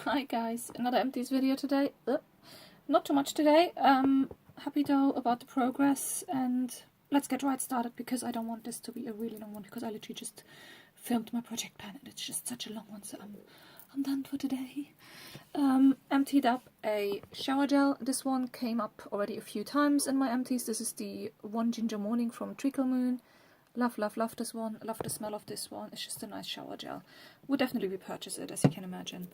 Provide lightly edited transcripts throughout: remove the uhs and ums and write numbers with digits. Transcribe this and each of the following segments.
Hi guys, another Empties video today. Not too much today. Happy though about the progress, and let's get right started because I don't want this to be a really long one because I literally just filmed my project pan and it's just such a long one, so I'm done for today. Emptied up a shower gel. This one came up already a few times in my empties. This is the One Ginger Morning from Treacle Moon. Love, love, love this one. Love the smell of this one. It's just a nice shower gel. Would definitely repurchase it, as you can imagine.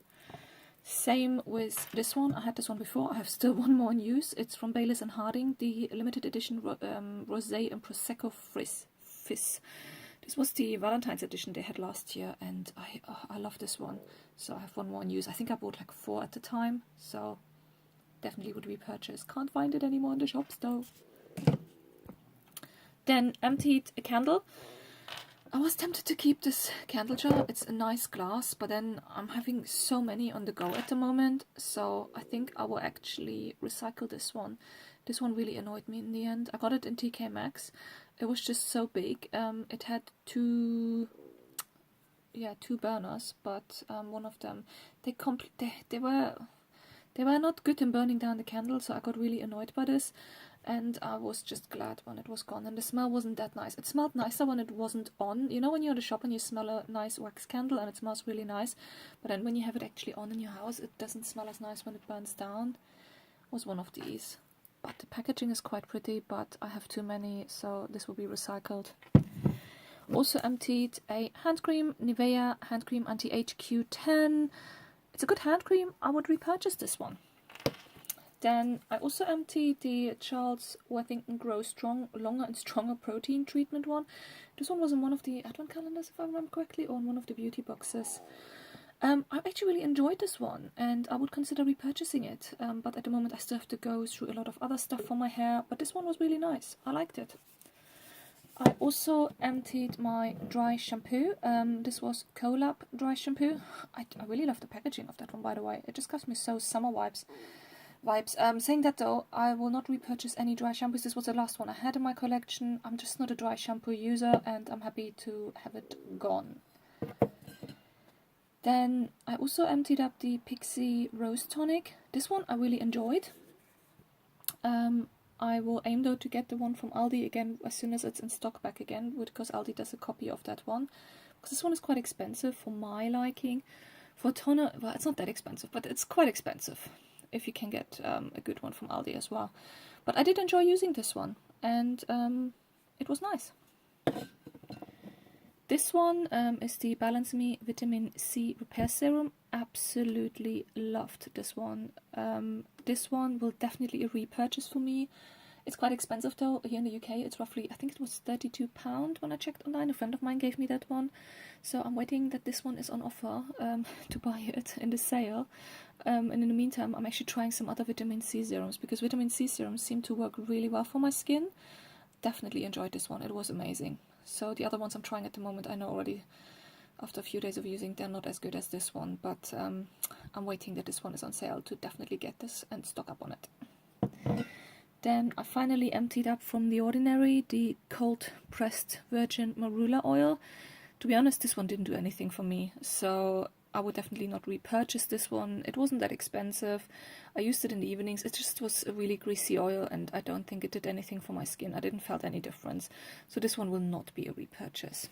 Same with this one. I had this one before. I have still one more in use. It's from Baylis and Harding, the limited edition Rosé and Prosecco Fizz. This was the Valentine's edition they had last year, and I love this one. So I have one more in use. I think I bought like 4 at the time, so definitely would repurchase. Can't find it anymore in the shops though. Then emptied a candle. I was tempted to keep this candle jar. It's a nice glass, but then I'm having so many on the go at the moment, so I think I will actually recycle this one. This one really annoyed me in the end. I got it in TK Maxx. It was just so big. It had two burners, but one of them they were not good in burning down the candle, so I got really annoyed by this. And I was just glad when it was gone. And the smell wasn't that nice. It smelled nicer when it wasn't on. You know when you're in the shop and you smell a nice wax candle and it smells really nice. But then when you have it actually on in your house, it doesn't smell as nice when it burns down. It was one of these. But the packaging is quite pretty, but I have too many, so this will be recycled. Also emptied a hand cream, Nivea hand cream anti-age Q10. It's a good hand cream. I would repurchase this one. Then I also emptied the Charles Worthington Grow Strong, Longer and Stronger Protein Treatment one. This one was in one of the advent calendars, if I remember correctly, or in one of the beauty boxes. I actually really enjoyed this one, and I would consider repurchasing it. But at the moment I still have to go through a lot of other stuff for my hair, but this one was really nice. I liked it. I also emptied my dry shampoo. This was Colab dry shampoo. I really love the packaging of that one, by the way. It just gives me so summer vibes. Saying that though, I will not repurchase any dry shampoos. This was the last one I had in my collection. I'm just not a dry shampoo user, and I'm happy to have it gone. Then I also emptied up the Pixie Rose Tonic. This one I really enjoyed. I will aim though to get the one from Aldi again as soon as it's in stock back again, because Aldi does a copy of that one. Because this one is quite expensive for my liking. For a toner, well, it's not that expensive, but it's quite expensive if you can get a good one from Aldi as well. But I did enjoy using this one, and it was nice. This one is the Balance Me Vitamin C Repair Serum. Absolutely loved this one. This one will definitely a repurchase for me. It's quite expensive though. Here in the UK it's roughly, I think it was £32 when I checked online. A friend of mine gave me that one. So I'm waiting that this one is on offer to buy it in the sale. And in the meantime I'm actually trying some other vitamin C serums, because vitamin C serums seem to work really well for my skin. Definitely enjoyed this one. It was amazing. So the other ones I'm trying at the moment, I know already after a few days of using, they're not as good as this one. But I'm waiting that this one is on sale to definitely get this and stock up on it. Then I finally emptied up from The Ordinary the cold pressed virgin marula oil. To be honest, this one didn't do anything for me, so I would definitely not repurchase this one. It wasn't that expensive. I used it in the evenings. It just was a really greasy oil, and I don't think it did anything for my skin. I didn't felt any difference. So this one will not be a repurchase.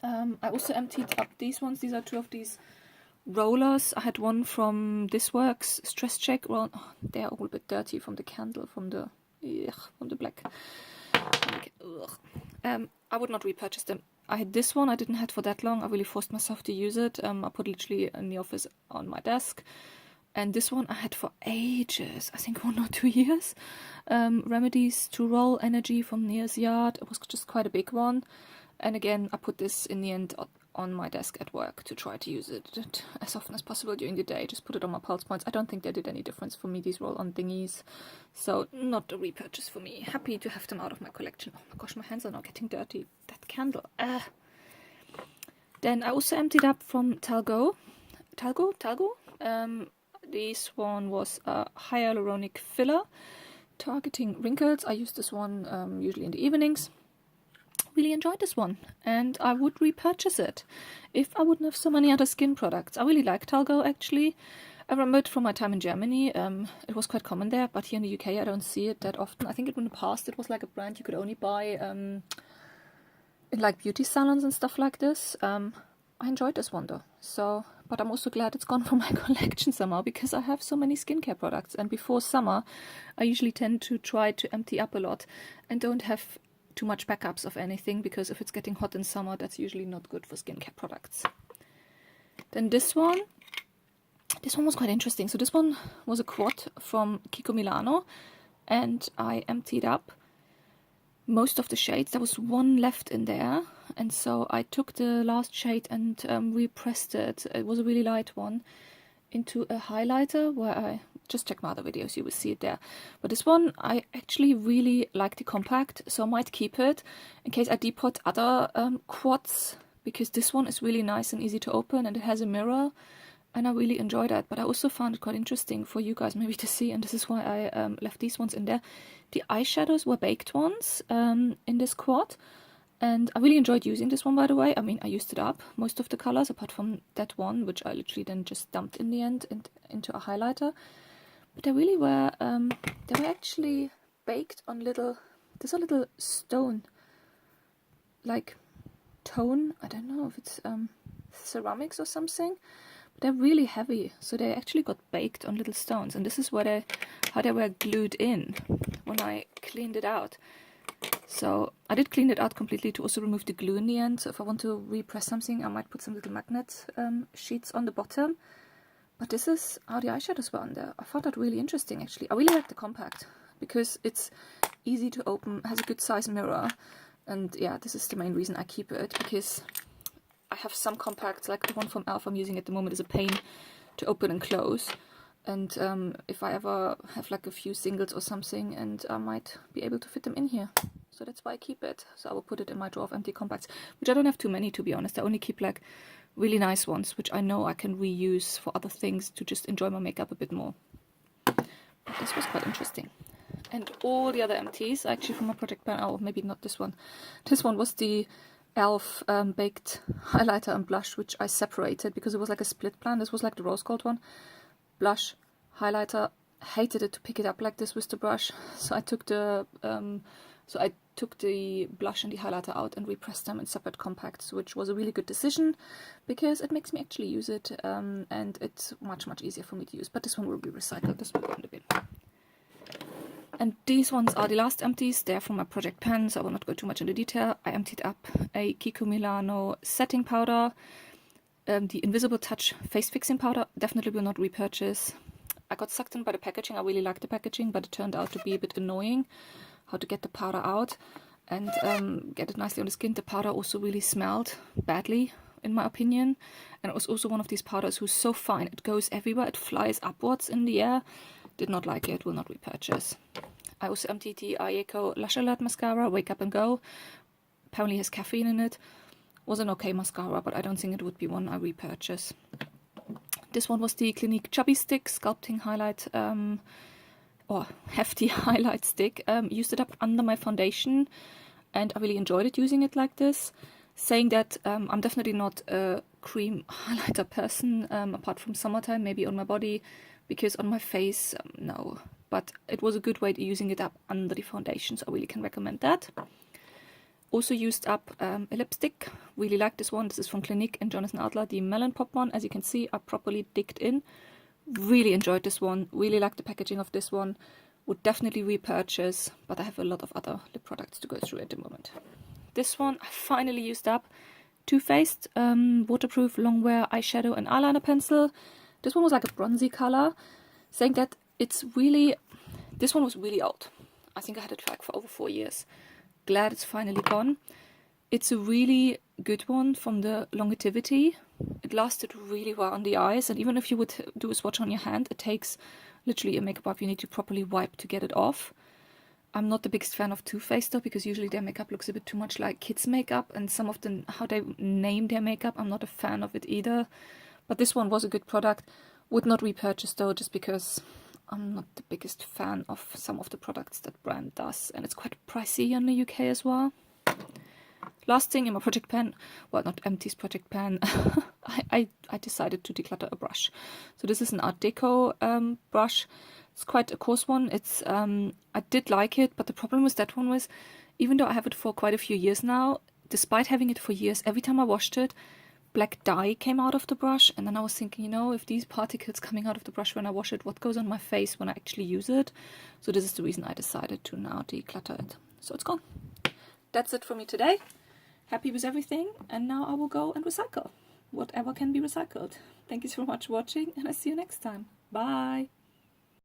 I also emptied up these ones. These are 2 of these rollers. I had one from This Works Stress Check. Well, they're all a bit dirty from the candle, from the black. I would not repurchase them. I had this one. I didn't have for that long. I really forced myself to use it. I put literally in the office on my desk. And this one I had for ages. I think 1 or 2 years. Remedies to Roll Energy from Near's Yard. It was just quite a big one. And again, I put this in the end on my desk at work to try to use it as often as possible during the day. Just put it on my pulse points. I don't think they did any difference for me, these roll-on thingies. So not a repurchase for me. Happy to have them out of my collection. Oh my gosh, my hands are now getting dirty. That candle. Then I also emptied up from Talgo. This one was a hyaluronic filler targeting wrinkles. I use this one usually in the evenings. really enjoyed this one, and I would repurchase it if I wouldn't have so many other skin products. I really like Talgo, actually. I remember it from my time in Germany. It was quite common there, but here in the UK I don't see it that often. I think in the past it was like a brand you could only buy in like beauty salons and stuff like this. I enjoyed this one though, so, but I'm also glad it's gone from my collection somehow, because I have so many skincare products, and before summer I usually tend to try to empty up a lot and don't have too much backups of anything, because if it's getting hot in summer, that's usually not good for skincare products. Then this one was quite interesting. So this one was a quad from Kiko Milano, and I emptied up most of the shades. There was one left in there, and so I took the last shade and repressed it. It was a really light one, into a highlighter, where I just check my other videos, you will see it there. But this one, I actually really like the compact, so I might keep it in case I depot other quads, because this one is really nice and easy to open, and it has a mirror, and I really enjoy that. But I also found it quite interesting for you guys maybe to see, and this is why I left these ones in there. The eyeshadows were baked ones in this quad, and I really enjoyed using this one, by the way. I mean, I used it up, most of the colors, apart from that one, which I literally then just dumped in the end into a highlighter. But they really were, they were actually baked on little, there's a little stone, like tone, I don't know if it's ceramics or something. But they're really heavy, so they actually got baked on little stones, and this is where how they were glued in when I cleaned it out. So I did clean it out completely to also remove the glue in the end. So if I want to repress something, I might put some little magnet sheets on the bottom. But this is how the eyeshadows were on there. I found that really interesting, actually. I really like the compact because it's easy to open, has a good size mirror. And yeah, this is the main reason I keep it, because I have some compacts, like the one from Elf I'm using at the moment is a pain to open and close. And if I ever have like a few singles or something, and I might be able to fit them in here. So that's why I keep it. So I will put it in my drawer of empty compacts, which I don't have too many, to be honest. I only keep like really nice ones, which I know I can reuse for other things to just enjoy my makeup a bit more. But this was quite interesting. And all the other empties, actually from my project pan, oh, maybe not this one. This one was the Elf baked highlighter and blush, which I separated because it was like a split plan. This was like the rose gold one. Blush, highlighter. Hated it to pick it up like this with the brush, so I took the blush and the highlighter out and repressed them in separate compacts, which was a really good decision because it makes me actually use it, and it's much easier for me to use. But this one will be recycled. This will go in the bin. And these ones are the last empties. They're from my project pan, so I will not go too much into detail. I emptied up a Kiko Milano setting powder, the Invisible Touch face fixing powder. Definitely will not repurchase. I got sucked in by the packaging. I really liked the packaging, but it turned out to be a bit annoying how to get the powder out and get it nicely on the skin. The powder also really smelled badly, in my opinion. And it was also one of these powders who's so fine. It goes everywhere. It flies upwards in the air. Did not like it. Will not repurchase. I also emptied the Ayeko Lash Alert Mascara, Wake Up and Go. Apparently has caffeine in it. Was an okay mascara, but I don't think it would be one I repurchase. This one was the Clinique Chubby Stick Sculpting Highlight, or Hefty Highlight Stick. Used it up under my foundation, and I really enjoyed it using it like this. Saying that, I'm definitely not a cream highlighter person, apart from summertime, maybe on my body, because on my face, no. But it was a good way to using it up under the foundation, so I really can recommend that. Also used up a lipstick. Really like this one. This is from Clinique and Jonathan Adler, the Melon Pop one. As you can see, I properly digged in. Really enjoyed this one. Really like the packaging of this one. Would definitely repurchase, but I have a lot of other lip products to go through at the moment. This one I finally used up. Too Faced waterproof longwear eyeshadow and eyeliner pencil. This one was like a bronzy color. Saying that it's really, this one was really old. I think I had it like for over 4 years. Glad it's finally gone. It's a really good one from the longevity. It lasted really well on the eyes, and even if you would do a swatch on your hand, it takes literally a makeup wipe you need to properly wipe to get it off. I'm not the biggest fan of Too Faced though, because usually their makeup looks a bit too much like kids' makeup, and some of the how they name their makeup, I'm not a fan of it either. But this one was a good product. Would not repurchase though, just because I'm not the biggest fan of some of the products that brand does, and it's quite pricey in the UK as well. Last thing in my project pan, well, not Empties project pan, I decided to declutter a brush. So this is an Art Deco brush. It's quite a coarse one. It's I did like it, but the problem with that one was, even though I have it for quite a few years now, despite having it for years, every time I washed it, black dye came out of the brush, and then I was thinking, you know, if these particles coming out of the brush when I wash it, what goes on my face when I actually use it? So this is the reason I decided to now declutter it. So it's gone. That's it for me today. Happy with everything, and now I will go and recycle whatever can be recycled. Thank you so much for watching, and I'll see you next time. Bye!